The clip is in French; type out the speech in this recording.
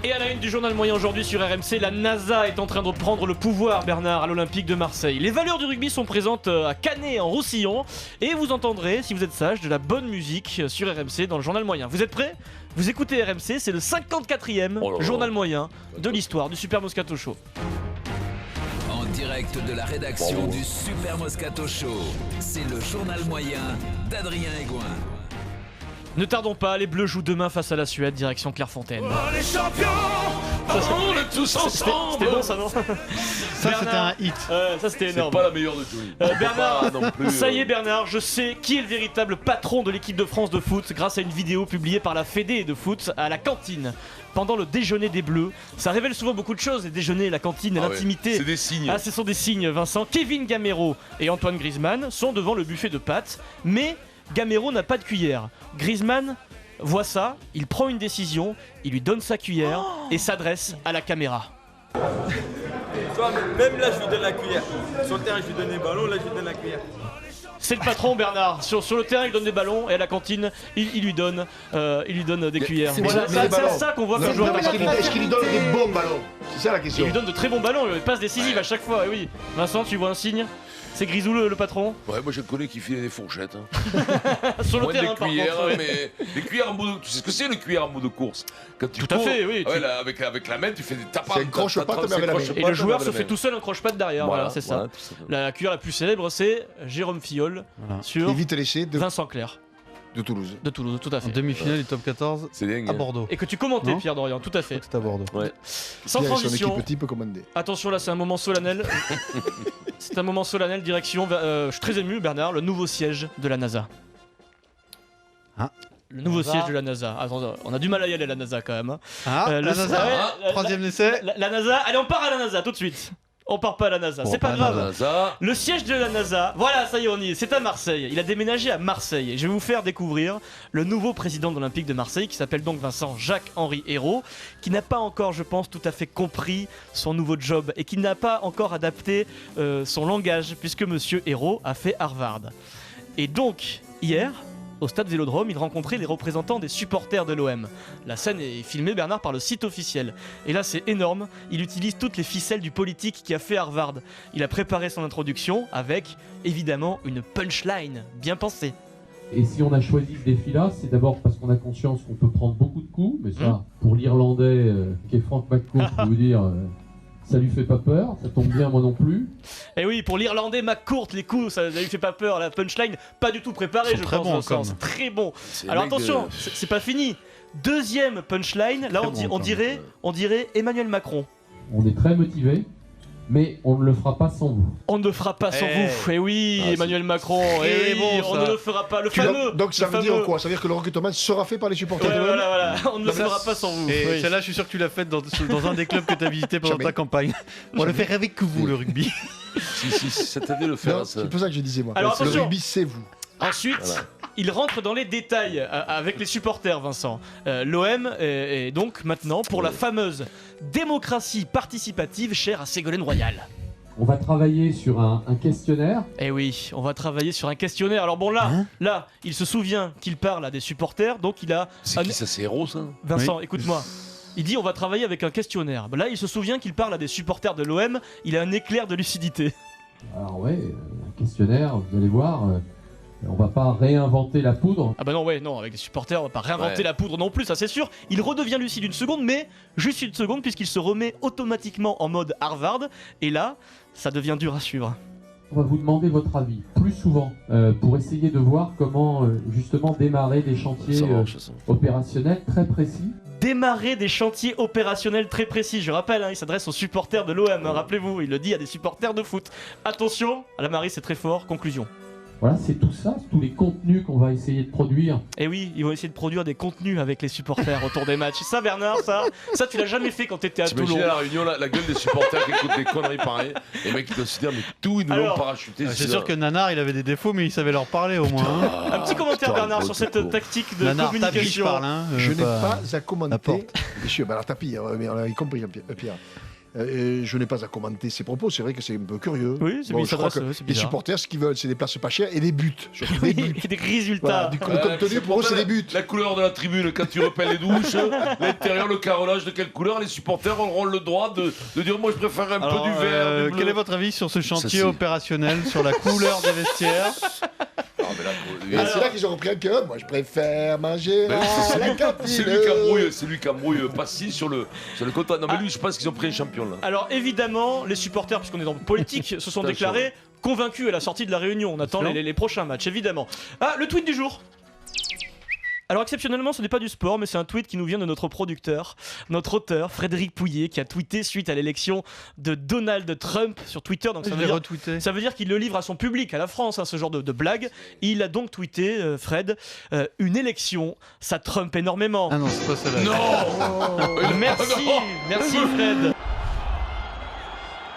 Et à la une du journal moyen aujourd'hui sur RMC, la NASA est en train de prendre le pouvoir, Bernard, à l'Olympique de Marseille. Les valeurs du rugby sont présentes à Canet, en Roussillon, et vous entendrez, si vous êtes sage, de la bonne musique sur RMC dans le journal moyen. Vous êtes prêts ? Vous écoutez RMC, c'est le 54e journal moyen de l'histoire du Super Moscato Show. En direct de la rédaction du Super Moscato Show, c'est le journal moyen d'Adrien Egoin. Ne tardons pas, les Bleus jouent demain face à la Suède, direction Clairefontaine. Oh, les champions, on est tous ensemble. C'était bon ça, non? Ça c'était un hit. Ça c'était C'est énorme. pas la meilleure de Johnny. Bernard, non plus, ça y est Bernard, je sais qui est le véritable patron de l'équipe de France de foot grâce à une vidéo publiée par la Fédé de foot à la cantine. Pendant le déjeuner des Bleus, ça révèle souvent beaucoup de choses, les déjeuners, la cantine, l'intimité. C'est des signes. Ah, ce sont des signes, Vincent. Kevin Gamero et Antoine Griezmann sont devant le buffet de pâtes, mais Gamero n'a pas de cuillère. Griezmann voit ça, il prend une décision, il lui donne sa cuillère et s'adresse à la caméra. Toi, même là, je lui donne la cuillère. Sur le terrain, je lui donne les ballons, là, je lui donne la cuillère. C'est le patron Bernard. Sur le terrain, il donne des ballons et à la cantine, il lui donne des cuillères. Voilà, c'est ça qu'on voit quand joueur Est-ce qu'il lui donne des bons ballons? C'est ça la question. Il lui donne de très bons ballons, il passe décisive à chaque fois. Et oui. Vincent, tu vois un signe? C'est Grisou le patron? Ouais, moi je connais qui filait des fourchettes. Sur le Moins terrain, des par cuillères, contre. Ouais. mais des cuillères en bout de... Tu sais ce que c'est le cuillère en bout de course? Quand tu Tout à cours, fait, oui. Ouais, là, avec la main, tu fais des tapades. C'est un croche-patte, mais avec la main. Et le joueur se fait tout seul un croche-patte derrière. Voilà, c'est ça. Voilà, tout ça. La cuillère la plus célèbre, c'est Jérôme Filleul sur Et vite léché Vincent Clerc de Toulouse. de Toulouse, tout à En fait. demi-finale du top 14 C'est dingue. à Bordeaux. Et que tu commentais, Non Pierre Dorian, tout à fait. C'était à Bordeaux. Ouais. Sans Pierre et son transition. équipe type commandée. Attention, là, c'est un moment solennel. C'est un moment solennel, direction. Je suis très ému, Bernard, le nouveau siège de la NASA. Ah. Le nouveau siège de la NASA. Attends, on a du mal à y aller, la NASA, quand même. hein. Ah, Le- la NASA, ouais, troisième essai. La NASA. Allez, on part à la NASA, tout de suite. On part pas à la NASA, Bon, c'est pas pas à grave. Voilà, ça. Le siège de la NASA, voilà, ça y est, on y est, c'est à Marseille. Il a déménagé à Marseille. Et je vais vous faire découvrir le nouveau président de l'Olympique de Marseille, qui s'appelle donc Vincent Jacques-Henri Hérault, qui n'a pas encore, je pense, tout à fait compris son nouveau job et qui n'a pas encore adapté son langage, puisque monsieur Hérault a fait Harvard. Et donc, hier, au stade Vélodrome, il rencontrait les représentants des supporters de l'OM. La scène est filmée, Bernard, par le site officiel. Et là, c'est énorme. Il utilise toutes les ficelles du politique qui a fait Harvard. Il a préparé son introduction avec, évidemment, une punchline bien pensée. Et si on a choisi ce défi-là, c'est d'abord parce qu'on a conscience qu'on peut prendre beaucoup de coups, mais ça, pour l'Irlandais qui est Frank McCourt, je peux vous dire, ça lui fait pas peur, ça tombe bien, moi non plus. Et oui, pour l'Irlandais McCourt, les coups, ça lui fait pas peur. La punchline, pas du tout préparée, Ils sont je très pense. bons, Vincent. comme. C'est très bon. C'est Alors le mec attention, de- c'est pas fini. Deuxième punchline, là Très bon, on dirait Emmanuel Macron. On est très motivé, mais on ne le fera pas sans vous. On ne fera pas sans vous. Et oui, Ah, Emmanuel Macron. très Et oui, bon, on ça. ne le fera pas. Le fameux. Donc ça le veut dire fameux. quoi? Ça veut dire que le recrutement sera fait par les supporters Ouais, de l'OM? voilà. On ne le fera pas sans vous. Et Oui. celle-là, je suis sûr que tu l'as faite dans un des clubs que tu as visité pendant Jamais. ta campagne. On va le faire avec vous, le rugby. Si, ça t'avait le faire, Non, ça. c'est pour ça que je disais moi. Alors, Le attention. rugby, c'est vous. Ensuite, Voilà. il rentre dans les détails avec les supporters, Vincent. L'OM est donc maintenant pour la fameuse démocratie participative chère à Ségolène Royal. On va travailler sur un questionnaire. Eh oui, on va travailler sur un questionnaire. Alors bon, là, il se souvient qu'il parle à des supporters, donc il a... C'est qui ça? C'est héros, ça? Vincent, Oui. écoute-moi. Il dit on va travailler avec un questionnaire. Là, il se souvient qu'il parle à des supporters de l'OM, il a un éclair de lucidité. Alors ouais, un questionnaire, vous allez voir, on va pas réinventer la poudre. Ah bah non, avec les supporters, on va pas réinventer Ouais. la poudre non plus, ça c'est sûr. Il redevient lucide une seconde, mais juste une seconde, puisqu'il se remet automatiquement en mode Harvard. Et là, ça devient dur à suivre. On va vous demander votre avis plus souvent pour essayer de voir comment justement démarrer des chantiers Ça marche, ça. opérationnels très précis. Démarrer des chantiers opérationnels très précis. Je rappelle, il s'adresse aux supporters de l'OM, rappelez-vous, il le dit à des supporters de foot. Attention, à la Marie, c'est très fort. Conclusion. Voilà, c'est tout ça, c'est tous les contenus qu'on va essayer de produire. Et oui, ils vont essayer de produire des contenus avec les supporters autour des matchs. Ça, Bernard, ça tu l'as jamais fait quand t'étais à Toulon. T'imagines à la réunion, la gueule des supporters qui écoutent des conneries pareilles. Les mecs qui considèrent, mais tout, ils nous l'ont Alors, parachuté. C'est sûr que Nanar, il avait des défauts, mais il savait leur parler au moins. hein. Un petit commentaire, putain, Bernard, gros sur cette topo. tactique de Nanar, tape, je communication. parle. Hein, Je n'ai pas à la commenter. porte. Monsieur, bah alors tapis, mais on avait compris, Pierre. Je n'ai pas à commenter ses propos, c'est vrai que c'est un peu curieux. Oui, c'est je crois que c'est les bizarre. supporters, ce qu'ils veulent, c'est des places pas chères et des buts. Surtout des buts. Oui, des résultats. Voilà, du contenu pour eux, c'est des buts. La couleur de la tribune, quand tu repelles les douches, l'intérieur, le carrelage, de quelle couleur, les supporters auront le droit de dire moi je préfère un Alors, peu du vert, du bleu. quel est votre avis sur ce chantier c'est- opérationnel, sur la couleur des vestiaires? Ah, mais là, Et c'est là qu'ils ont repris un cœur. Moi, je préfère manger Ben oui, à la cantine. c'est lui qui embrouille Passy sur le contrat. Non mais lui, je pense qu'ils ont pris un champion là. Alors évidemment, les supporters, puisqu'on est dans le politique, se sont Bien déclarés convaincus à la sortie de la réunion. On attend les prochains matchs, évidemment. Ah, le tweet du jour. Alors exceptionnellement, ce n'est pas du sport, mais c'est un tweet qui nous vient de notre producteur, notre auteur, Frédéric Pouillet, qui a tweeté suite à l'élection de Donald Trump sur Twitter. Donc Je l'ai retweeté. ça veut dire qu'il le livre à son public, à la France, hein, ce genre de blague. Il a donc tweeté, Fred, une élection, ça Trump énormément. Ah non, c'est pas celle-là. Non Merci, merci Fred.